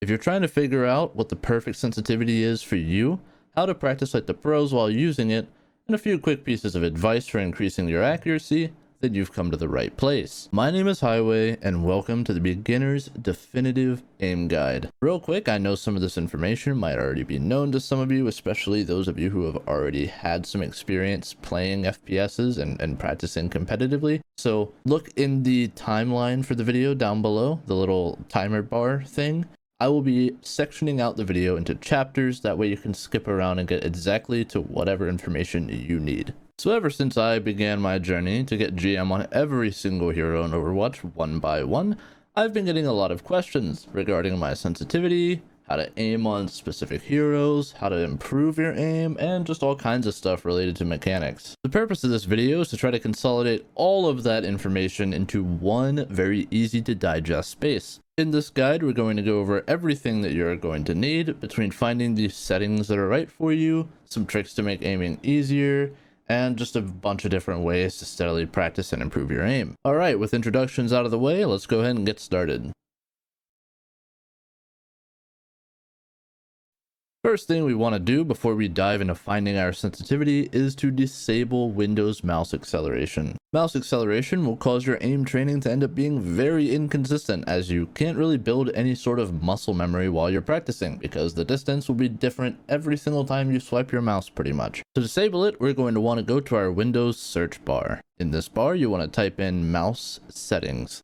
If you're trying to figure out what the perfect sensitivity is for you, how to practice like the pros while using it, and a few quick pieces of advice for increasing your accuracy, then you've come to the right place. My name is Highway, and welcome to the Beginner's Definitive Aim Guide. Real quick, I know some of this information might already be known to some of you, especially those of you who have already had some experience playing FPSs and practicing competitively. So look in the timeline for the video down below, the little timer bar thing. I will be sectioning out the video into chapters, that way you can skip around and get exactly to whatever information you need. So ever since I began my journey to get GM on every single hero in Overwatch one by one, I've been getting a lot of questions regarding my sensitivity, how to aim on specific heroes, how to improve your aim, and just all kinds of stuff related to mechanics. The purpose of this video is to try to consolidate all of that information into one very easy to digest space. In this guide, we're going to go over everything that you're going to need between finding the settings that are right for you, some tricks to make aiming easier, and just a bunch of different ways to steadily practice and improve your aim. Alright, with introductions out of the way, let's go ahead and get started. First thing we want to do before we dive into finding our sensitivity is to disable Windows mouse acceleration. Mouse acceleration will cause your aim training to end up being very inconsistent, as you can't really build any sort of muscle memory while you're practicing, because the distance will be different every single time you swipe your mouse pretty much. To disable it, we're going to want to go to our Windows search bar. In this bar, you want to type in mouse settings.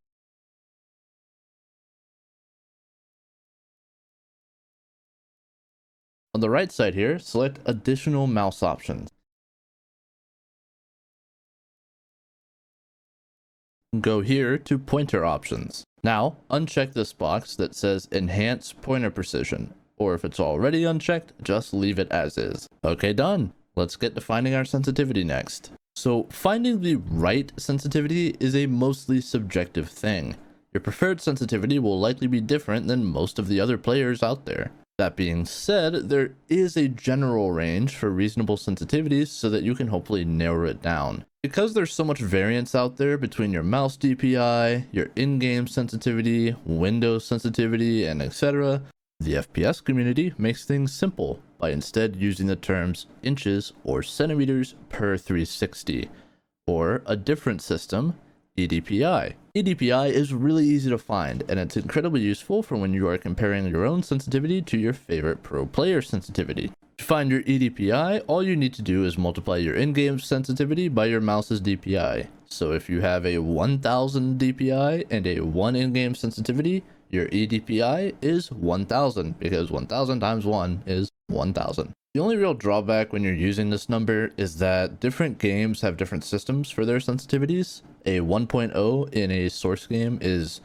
On the right side here, select additional mouse options. Go here to pointer options. Now, uncheck this box that says enhance pointer precision, or if it's already unchecked, just leave it as is. Okay, done. Let's get to finding our sensitivity next. So finding the right sensitivity is a mostly subjective thing. Your preferred sensitivity will likely be different than most of the other players out there. That being said, there is a general range for reasonable sensitivities so that you can hopefully narrow it down. Because there's so much variance out there between your mouse DPI, your in-game sensitivity, Windows sensitivity, and etc., the FPS community makes things simple by instead using the terms inches or centimeters per 360, or a different system, eDPI. eDPI is really easy to find, and it's incredibly useful for when you are comparing your own sensitivity to your favorite pro player sensitivity. To find your eDPI, all you need to do is multiply your in-game sensitivity by your mouse's DPI. So if you have a 1000 DPI and a 1 in-game sensitivity, your eDPI is 1000, because 1000 times 1 is 1000. The only real drawback when you're using this number is that different games have different systems for their sensitivities. A 1.0 in a source game is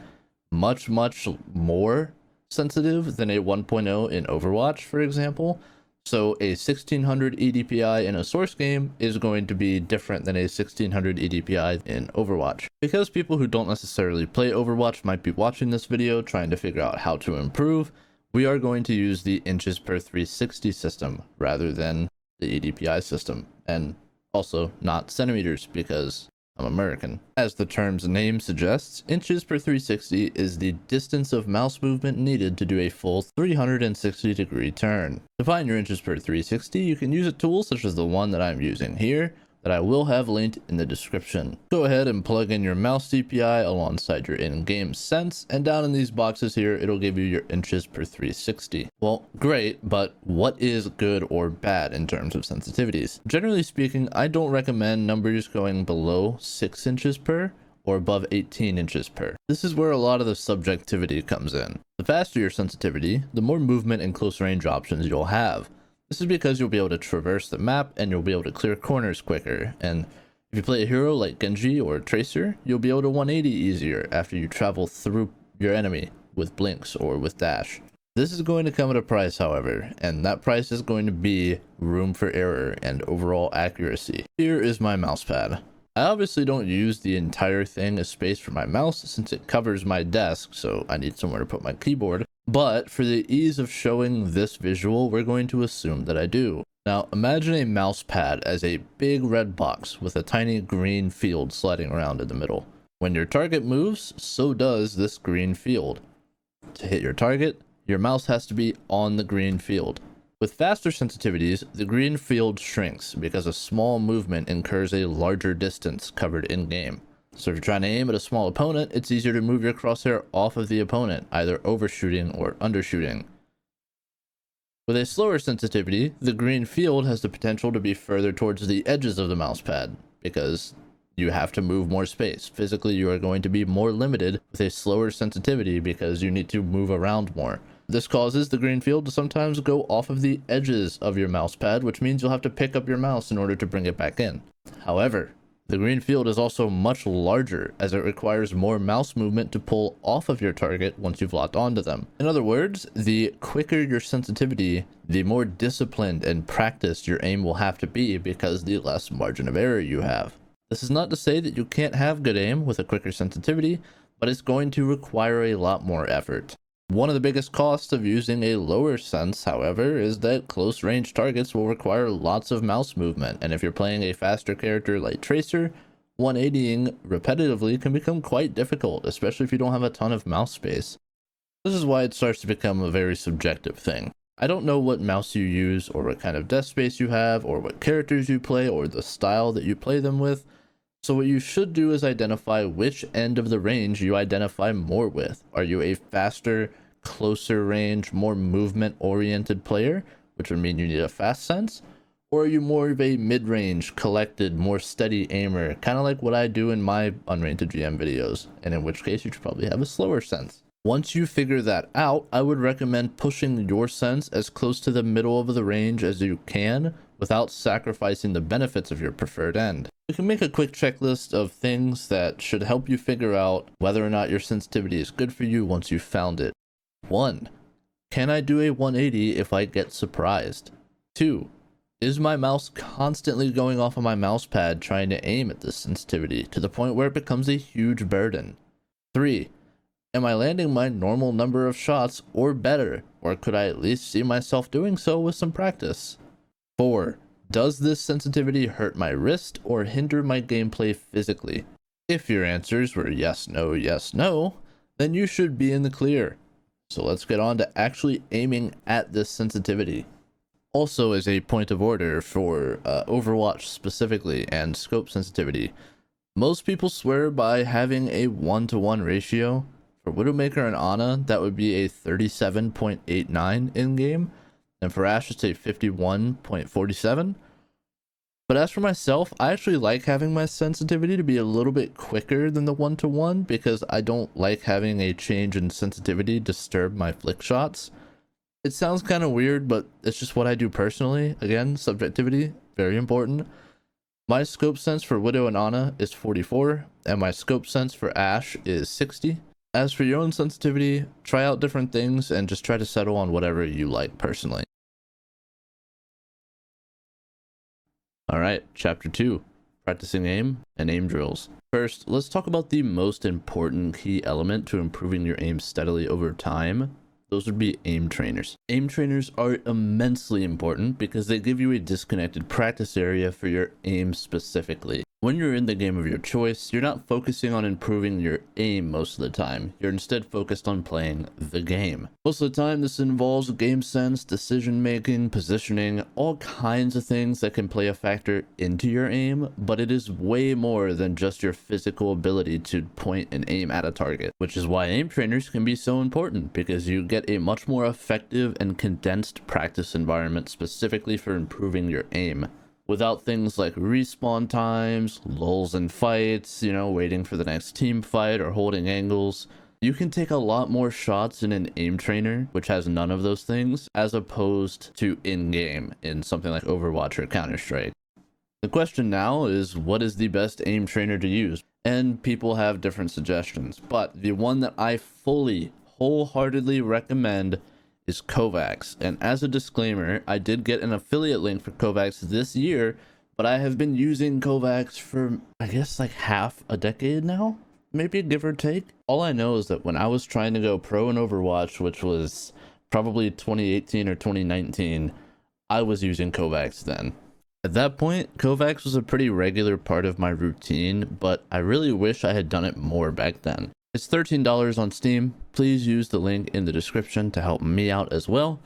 much more sensitive than a 1.0 in Overwatch, for example. So a 1600 eDPI in a source game is going to be different than a 1600 eDPI in Overwatch. Because people who don't necessarily play Overwatch might be watching this video trying to figure out how to improve, we are going to use the inches per 360 system rather than the eDPI system, and also not centimeters because I'm American. As the term's name suggests, inches per 360 is the distance of mouse movement needed to do a full 360-degree turn. To find your inches per 360, you can use a tool such as the one that I'm using here, that I will have linked in the description. Go ahead and plug in your mouse DPI alongside your in-game sense, and down in these boxes here, it'll give you your inches per 360. Well, great, but what is good or bad in terms of sensitivities? Generally speaking, I don't recommend numbers going below 6 inches per or above 18 inches per. This is where a lot of the subjectivity comes in. The faster your sensitivity, the more movement and close range options you'll have. This is because you'll be able to traverse the map and you'll be able to clear corners quicker, and if you play a hero like Genji or Tracer, you'll be able to 180 easier after you travel through your enemy with blinks or with dash. This is going to come at a price, however, and that price is going to be room for error and overall accuracy. Here is my mouse pad. I obviously don't use the entire thing as space for my mouse since it covers my desk, so I need somewhere to put my keyboard. But for the ease of showing this visual, we're going to assume that I do. Now imagine a mouse pad as a big red box with a tiny green field sliding around in the middle. When your target moves, so does this green field. To hit your target, your mouse has to be on the green field. With faster sensitivities, the green field shrinks because a small movement incurs a larger distance covered in-game. So if you're trying to aim at a small opponent, it's easier to move your crosshair off of the opponent, either overshooting or undershooting. With a slower sensitivity, the green field has the potential to be further towards the edges of the mousepad, because you have to move more space. Physically, you are going to be more limited with a slower sensitivity because you need to move around more. This causes the green field to sometimes go off of the edges of your mousepad, which means you'll have to pick up your mouse in order to bring it back in. However, the green field is also much larger, as it requires more mouse movement to pull off of your target once you've locked onto them. In other words, the quicker your sensitivity, the more disciplined and practiced your aim will have to be, because the less margin of error you have. This is not to say that you can't have good aim with a quicker sensitivity, but it's going to require a lot more effort. One of the biggest costs of using a lower sense, however, is that close range targets will require lots of mouse movement, and if you're playing a faster character like Tracer, 180ing repetitively can become quite difficult, especially if you don't have a ton of mouse space. This is why it starts to become a very subjective thing. I don't know what mouse you use, or what kind of desk space you have, or what characters you play, or the style that you play them with. So what you should do is identify which end of the range you identify more with. Are you a faster, closer range, more movement-oriented player, which would mean you need a fast sense? Or are you more of a mid-range, collected, more steady aimer, kind of like what I do in my Unrated GM videos, and in which case you should probably have a slower sense. Once you figure that out, I would recommend pushing your sense as close to the middle of the range as you can, without sacrificing the benefits of your preferred end. You can make a quick checklist of things that should help you figure out whether or not your sensitivity is good for you once you've found it. 1. Can I do a 180 if I get surprised? 2. Is my mouse constantly going off of my mouse pad trying to aim at this sensitivity to the point where it becomes a huge burden? 3. Am I landing my normal number of shots or better, or could I at least see myself doing so with some practice? 4. Does this sensitivity hurt my wrist or hinder my gameplay physically? If your answers were yes, no, then you should be in the clear. So let's get on to actually aiming at this sensitivity. Also, as a point of order for Overwatch specifically and scope sensitivity, most people swear by having a 1-to-1 ratio. For Widowmaker and Ana, that would be a 37.89 in-game, and for Ashe it's a 51.47. But as for myself, I actually like having my sensitivity to be a little bit quicker than the 1-to-1, because I don't like having a change in sensitivity disturb my flick shots. It sounds kind of weird, but it's just what I do personally. Again, subjectivity, very important. My scope sense for Widow and Ana is 44, and my scope sense for Ashe is 60. As for your own sensitivity, try out different things and just try to settle on whatever you like personally. Alright, Chapter 2. Practicing aim and aim drills. First, let's talk about the most important key element to improving your aim steadily over time. Those would be aim trainers. Aim trainers are immensely important because they give you a disconnected practice area for your aim specifically. When you're in the game of your choice, you're not focusing on improving your aim most of the time. You're instead focused on playing the game. Most of the time, this involves game sense, decision making, positioning, all kinds of things that can play a factor into your aim, but it is way more than just your physical ability to point and aim at a target, which is why aim trainers can be so important, because you get a much more effective and condensed practice environment specifically for improving your aim. Without things like respawn times, lulls in fights, waiting for the next team fight or holding angles, you can take a lot more shots in an aim trainer, which has none of those things, as opposed to in-game in something like Overwatch or Counter-Strike. The question now is, what is the best aim trainer to use? And people have different suggestions, but the one that I wholeheartedly recommend is KovaaK's. And as a disclaimer, I did get an affiliate link for KovaaK's this year, but I have been using KovaaK's for, I guess, like half a decade now, maybe give or take. All I know is that when I was trying to go pro in Overwatch, which was probably 2018 or 2019, I was using KovaaK's then. At that point, KovaaK's was a pretty regular part of my routine, but I really wish I had done it more back then. It's $13 on Steam. Please use the link in the description to help me out as well.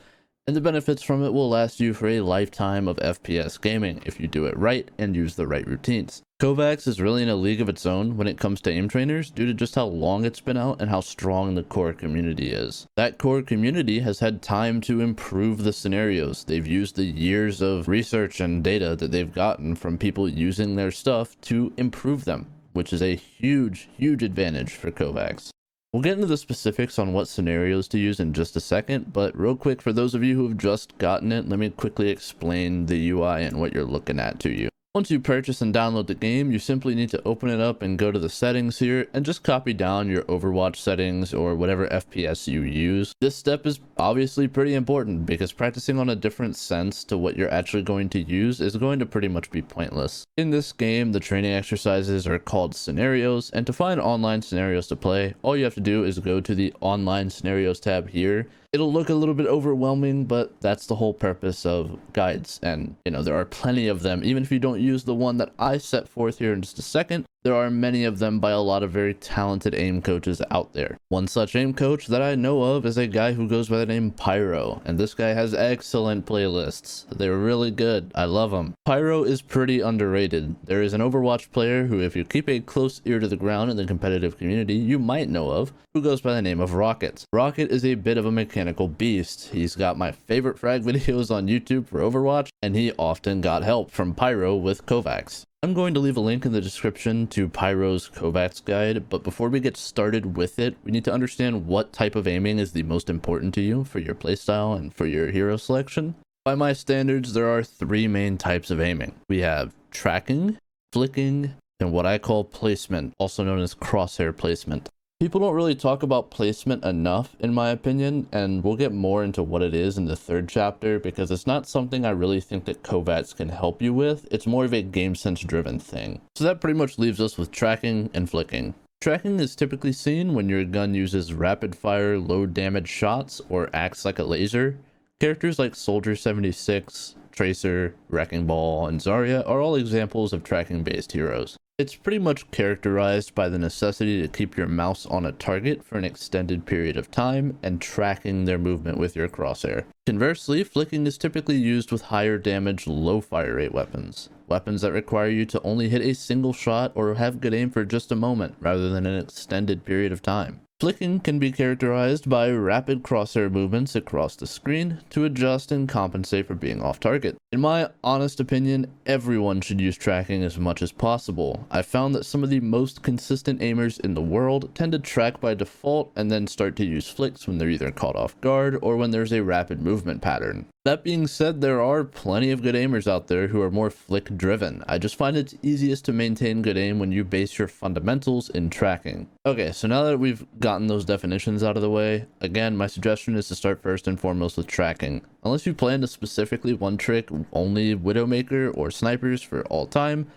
And the benefits from it will last you for a lifetime of FPS gaming if you do it right and use the right routines. KovaaK is really in a league of its own when it comes to aim trainers due to just how long it's been out and how strong the core community is. That core community has had time to improve the scenarios. They've used the years of research and data that they've gotten from people using their stuff to improve them, which is a huge advantage for KovaaK. We'll get into the specifics on what scenarios to use in just a second, but real quick, for those of you who have just gotten it, let me quickly explain the UI and what you're looking at to you. Once you purchase and download the game, you simply need to open it up and go to the settings here and just copy down your Overwatch settings or whatever FPS you use. This step is obviously pretty important because practicing on a different sense to what you're actually going to use is going to pretty much be pointless. In this game, the training exercises are called scenarios, and to find online scenarios to play, all you have to do is go to the online scenarios tab here. It'll look a little bit overwhelming, but that's the whole purpose of guides. And, you know, there are plenty of them. Even if you don't use the one that I set forth here in just a second, there are many of them by a lot of very talented aim coaches out there. One such aim coach that I know of is a guy who goes by the name Pyro, and this guy has excellent playlists. They're really good. I love them. Pyro is pretty underrated. There is an Overwatch player who, if you keep a close ear to the ground in the competitive community, you might know of, who goes by the name of Rocket. Rocket is a bit of a mechanical beast. He's got my favorite frag videos on YouTube for Overwatch, and he often got help from Pyro with KovaaK. I'm going to leave a link in the description to Pyro's KovaaK guide, but before we get started with it, we need to understand what type of aiming is the most important to you for your playstyle and for your hero selection. By my standards, there are three main types of aiming. We have tracking, flicking, and what I call placement, also known as crosshair placement. People don't really talk about placement enough, in my opinion, and we'll get more into what it is in the third chapter because it's not something I really think that KovaaK can help you with. It's more of a game sense driven thing. So that pretty much leaves us with tracking and flicking. Tracking is typically seen when your gun uses rapid fire, low damage shots or acts like a laser. Characters like Soldier 76, Tracer, Wrecking Ball, and Zarya are all examples of tracking based heroes. It's pretty much characterized by the necessity to keep your mouse on a target for an extended period of time and tracking their movement with your crosshair. Conversely, flicking is typically used with higher damage, low fire rate weapons. Weapons that require you to only hit a single shot or have good aim for just a moment rather than an extended period of time. Flicking can be characterized by rapid crosshair movements across the screen to adjust and compensate for being off target. In my honest opinion, everyone should use tracking as much as possible. I found that some of the most consistent aimers in the world tend to track by default and then start to use flicks when they're either caught off guard or when there's a rapid movement pattern. That being said, there are plenty of good aimers out there who are more flick driven. I just find it's easiest to maintain good aim when you base your fundamentals in tracking. Okay, so now that we've gotten those definitions out of the way, again, my suggestion is to start first and foremost with tracking. Unless you plan to specifically one trick only Widowmaker or snipers for all time,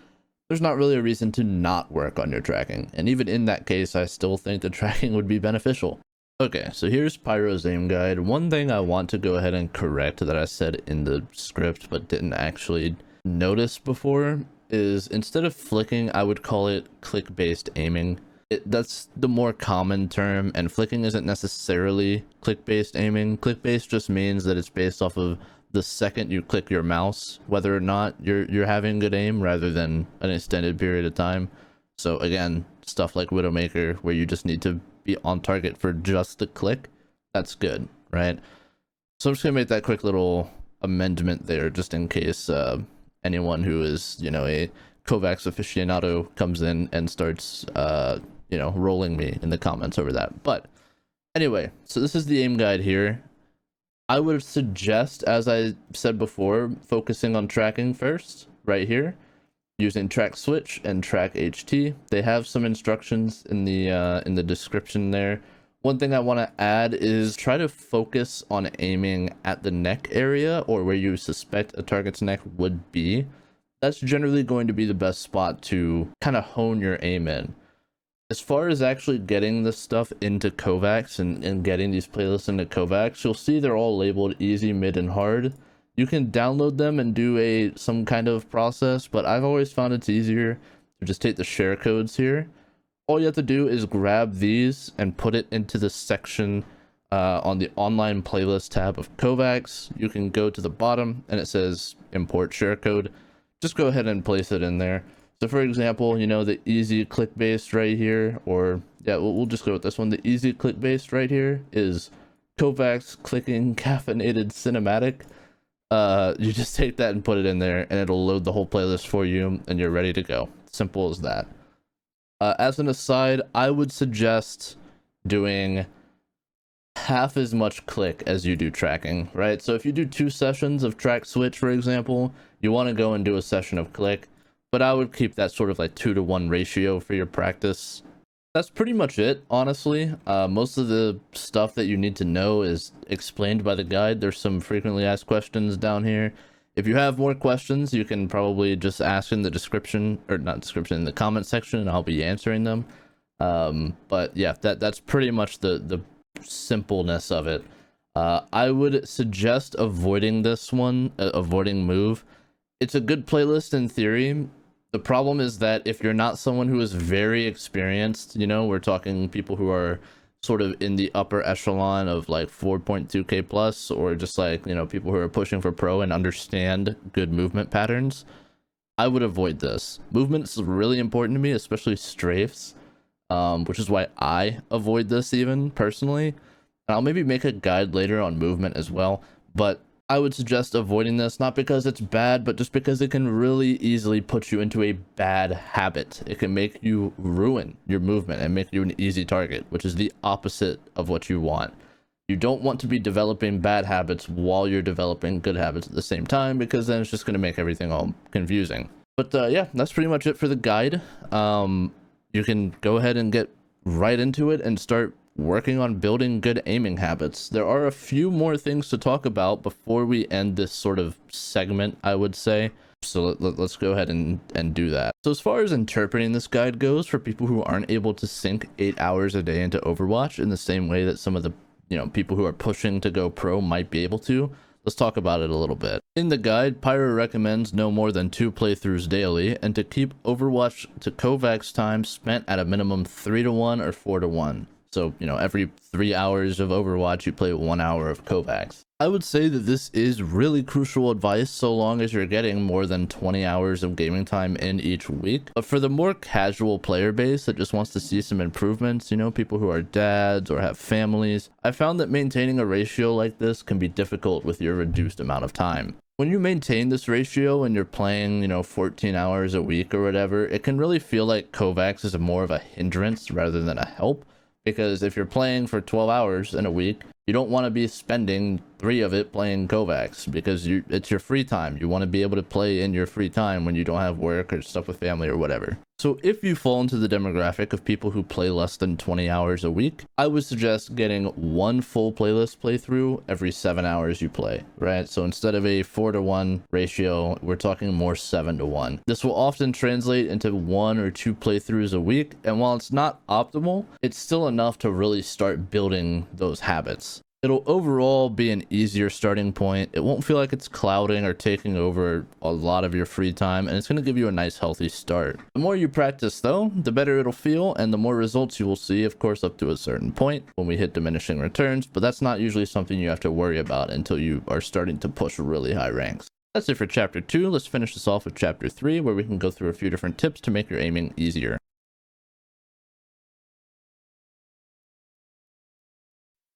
there's not really a reason to not work on your tracking. And even in that case, I still think the tracking would be beneficial. Okay, so here's Pyro's aim guide. One thing I want to go ahead and correct that I said in the script but didn't actually notice before is instead of flicking, I would call it click-based aiming. That's the more common term, and flicking isn't necessarily click-based aiming. Click-based just means that it's based off of the second you click your mouse, whether or not you're having good aim rather than an extended period of time. So again, stuff like Widowmaker where you just need to be on target for just a click, that's good, right? So I'm just gonna make that quick little amendment there just in case anyone who is, you know, a KovaaK aficionado comes in and starts you know, rolling me in the comments over that. But anyway, so this is the aim guide here. I would suggest, as I said before, focusing on tracking first right here, using track switch and track HT. They have some instructions in the description there. One thing I want to add is try to focus on aiming at the neck area or where you suspect a target's neck would be. That's generally going to be the best spot to kind of hone your aim in. As far as actually getting this stuff into KovaaK and getting these playlists into KovaaK, you'll see they're all labeled easy, mid, and hard. You can download them and do some kind of process, but I've always found it's easier to just take the share codes here, All you have to do is grab these and put it into the section on the online playlist tab of KovaaK's. You can go to the bottom and it says import sharecode. Just go ahead and place it in there. So for example, you know, the Icyy click based right here, or yeah, we'll just go with this one. The Icyy click based right here is KovaaK's clicking caffeinated cinematic. You just take that and put it in there and it'll load the whole playlist for you and you're ready to go. Simple as that. As an aside, I would suggest doing half as much click as you do tracking, right? So if you do 2 sessions of track switch, for example, you want to go and do a session of click, but I would keep that sort of like 2-to-1 ratio for your practice. That's pretty much it, honestly. Most of the stuff that you need to know is explained by the guide. There's some frequently asked questions down here. If you have more questions, you can probably just ask in the description, or not description, in the comment section, and I'll be answering them. But yeah, that's pretty much the simpleness of it. I would suggest avoiding this one, avoiding move. It's a good playlist in theory. The problem is that if you're not someone who is very experienced, you know, we're talking people who are sort of in the upper echelon of like 4.2k plus, or just like, you know, people who are pushing for pro and understand good movement patterns, I would avoid this. Movement is really important to me, especially strafes, which is why I avoid this even personally. And I'll maybe make a guide later on movement as well, but I would suggest avoiding this, not because it's bad, but just because it can really easily put you into a bad habit. It can make you ruin your movement and make you an easy target, which is the opposite of what you want. You don't want to be developing bad habits while you're developing good habits at the same time, because then it's just going to make everything all confusing. But yeah, that's pretty much it for the guide. You can go ahead and get right into it and start working on building good aiming habits. There are a few more things to talk about before we end this sort of segment, I would say. So let's go ahead and do that. So as far as interpreting this guide goes, for people who aren't able to sink 8 hours a day into Overwatch in the same way that some of the, you know, people who are pushing to go pro might be able to, let's talk about it a little bit. In the guide, Pyro recommends no more than 2 playthroughs daily, and to keep Overwatch to KovaaK's time spent at a minimum 3-to-1 or 4-to-1. So, you know, every 3 hours of Overwatch, you play 1 hour of KovaaK's. I would say that this is really crucial advice so long as you're getting more than 20 hours of gaming time in each week. But for the more casual player base that just wants to see some improvements, you know, people who are dads or have families, I found that maintaining a ratio like this can be difficult with your reduced amount of time. When you maintain this ratio and you're playing, you know, 14 hours a week or whatever, it can really feel like KovaaK's is more of a hindrance rather than a help. Because if you're playing for 12 hours in a week, you don't want to be spending 3 of it playing KovaaK's, because it's your free time. You want to be able to play in your free time when you don't have work or stuff with family or whatever. So if you fall into the demographic of people who play less than 20 hours a week, I would suggest getting 1 full playlist playthrough every 7 hours you play, right? So instead of a 4-to-1 ratio, we're talking more 7-to-1. This will often translate into 1 or 2 playthroughs a week, and while it's not optimal, it's still enough to really start building those habits. It'll overall be an easier starting point. It won't feel like it's clouding or taking over a lot of your free time, and it's going to give you a nice healthy start. The more you practice though, the better it'll feel, and the more results you will see, of course, up to a certain point when we hit diminishing returns, but that's not usually something you have to worry about until you are starting to push really high ranks. That's it for chapter 2. Let's finish this off with chapter 3, where we can go through a few different tips to make your aiming easier.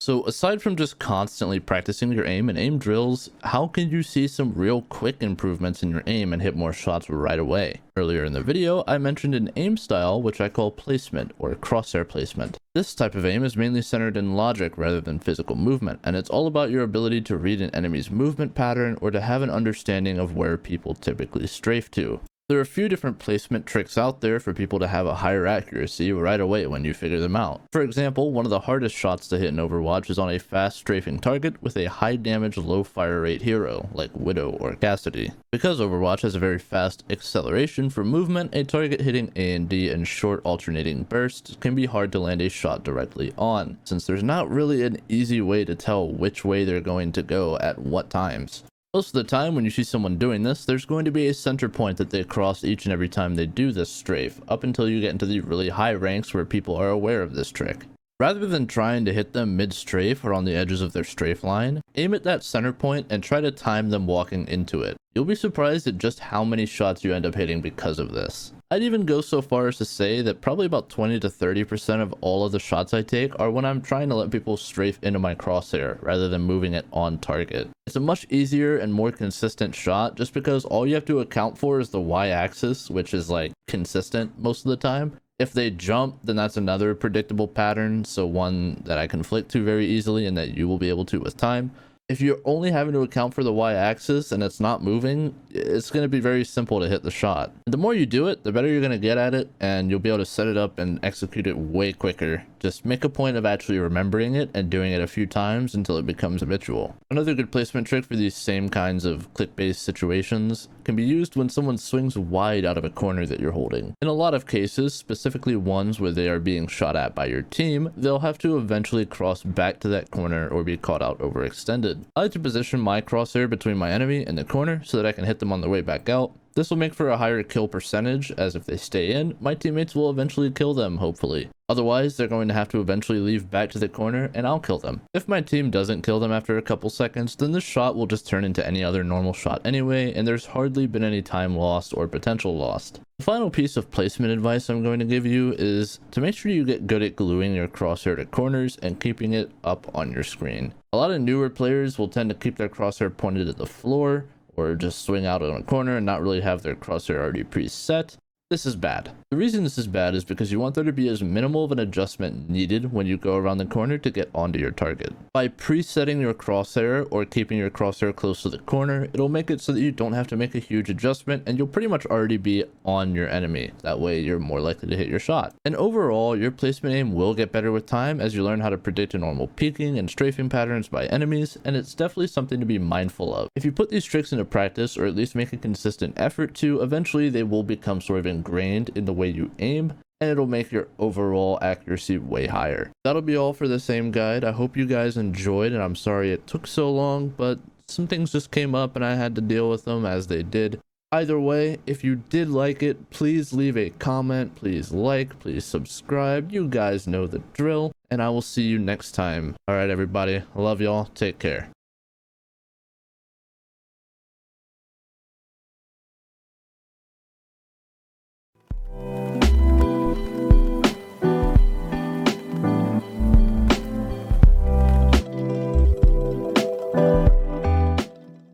So aside from just constantly practicing your aim and aim drills, how can you see some real quick improvements in your aim and hit more shots right away? Earlier in the video, I mentioned an aim style which I call placement, or crosshair placement. This type of aim is mainly centered in logic rather than physical movement, and it's all about your ability to read an enemy's movement pattern or to have an understanding of where people typically strafe to. There are a few different placement tricks out there for people to have a higher accuracy right away when you figure them out. For example, one of the hardest shots to hit in Overwatch is on a fast strafing target with a high damage low fire rate hero like Widow or Cassidy. Because Overwatch has a very fast acceleration for movement, a target hitting A and D in short alternating bursts can be hard to land a shot directly on, since there's not really an easy way to tell which way they're going to go at what times. Most of the time when you see someone doing this, there's going to be a center point that they cross each and every time they do this strafe, up until you get into the really high ranks where people are aware of this trick. Rather than trying to hit them mid-strafe or on the edges of their strafe line, aim at that center point and try to time them walking into it. You'll be surprised at just how many shots you end up hitting because of this. I'd even go so far as to say that probably about 20 to 30% of all of the shots I take are when I'm trying to let people strafe into my crosshair rather than moving it on target. It's a much easier and more consistent shot just because all you have to account for is the y-axis, which is like consistent most of the time. If they jump, then that's another predictable pattern, so one that I can flick to very easily and that you will be able to with time. If you're only having to account for the y-axis and it's not moving, it's going to be very simple to hit the shot. The more you do it, the better you're going to get at it, and you'll be able to set it up and execute it way quicker. Just make a point of actually remembering it and doing it a few times until it becomes habitual. Another good placement trick for these same kinds of click-based situations can be used when someone swings wide out of a corner that you're holding. In a lot of cases, specifically ones where they are being shot at by your team, they'll have to eventually cross back to that corner or be caught out overextended. I like to position my crosshair between my enemy and the corner so that I can hit them on the way back out. This will make for a higher kill percentage, as if they stay in, my teammates will eventually kill them, hopefully. Otherwise, they're going to have to eventually leave back to the corner and I'll kill them. If my team doesn't kill them after a couple seconds, then this shot will just turn into any other normal shot anyway, and there's hardly been any time lost or potential lost. The final piece of placement advice I'm going to give you is to make sure you get good at gluing your crosshair to corners and keeping it up on your screen. A lot of newer players will tend to keep their crosshair pointed at the floor, or just swing out on a corner and not really have their crosshair already preset. This is bad. The reason this is bad is because you want there to be as minimal of an adjustment needed when you go around the corner to get onto your target. By presetting your crosshair or keeping your crosshair close to the corner, it'll make it so that you don't have to make a huge adjustment and you'll pretty much already be on your enemy. That way you're more likely to hit your shot. And overall, your placement aim will get better with time as you learn how to predict a normal peeking and strafing patterns by enemies, and it's definitely something to be mindful of. If you put these tricks into practice, or at least make a consistent effort to, eventually they will become sort of ingrained in the way you aim, and it'll make your overall accuracy way higher. That'll be all for the same guide. I hope you guys enjoyed, and I'm sorry it took so long, but some things just came up and I had to deal with them as they did. Either way, if you did like it, please leave a comment, please like, please subscribe. You guys know the drill, and I will see you next time. All right, everybody. I love y'all. Take care.